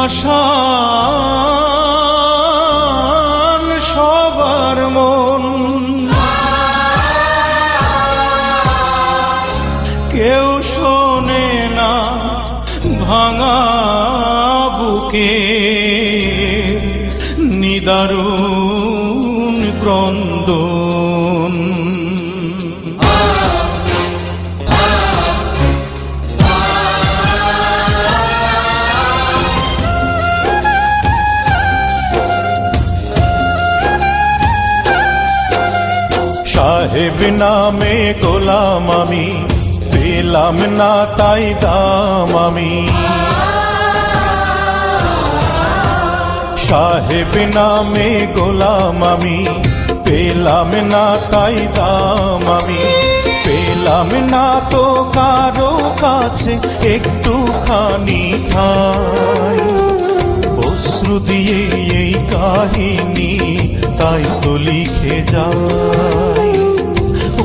পাষাণ সবার মন, কেউ শোনে না ভাঙা বুকে নিদারুণ ক্রন্দন। সাহেব নামে গোলাম আমি, পেলাম না তাই দাম আমি। সাহেব নামে গোলাম আমি, পেলাম না তাই দাম আমি। পেলাম না তো কারো কাছে একটুখানি ঠাঁই, অশ্রু দিয়ে এই কাহিনী তাই তো লিখে যায়।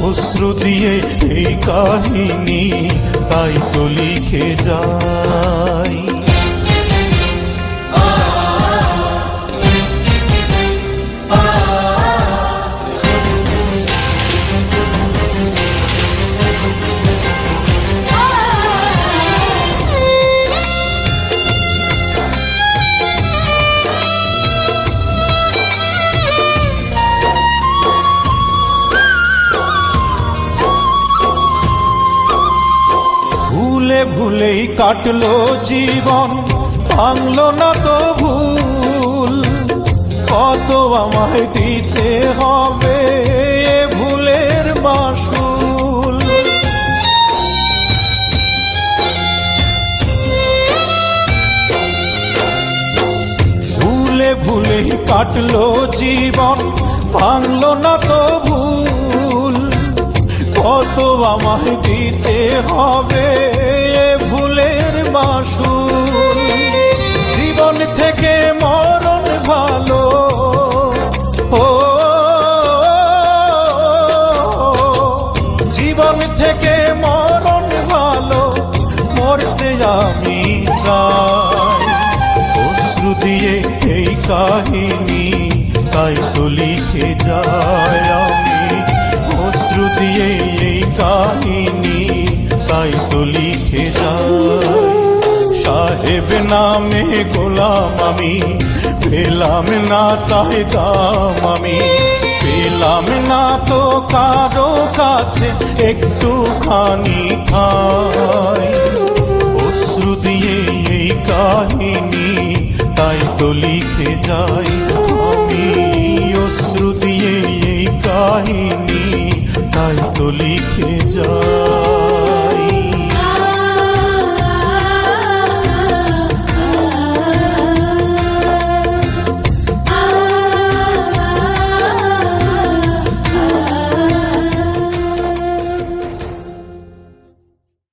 অশ্রু দিয়ে এই কাহিনী তাই তো লিখে যায়। ভুলেই কাটলো জীবন, ভাঙলো না তো ভুল। কত আমায় দিতে হবে ভুলের মাসুল। ভুলেই কাটলো জীবন, ভাঙলো না তো ভুল। কত আমায় দিতে হবে ভুলের মাসুল। জীবন থেকে মরণ ভালো, ও জীবন থেকে মরণ ভালো, মরতে আমি চাই। অশ্রু দিয়ে এই কাহিনী তাই তো লিখে যায় আমি। অশ্রু দিয়ে এই কাহিনী তাই তো লিখে যায়। সাহেব নামে গোলাম আমি, পেলাম না তাই দাম আমি। পেলাম না তো কারো কাছে একটুখানি ঠাঁই, অশ্রু দিয়ে এই কাহিনী তাই তো লিখে যায়।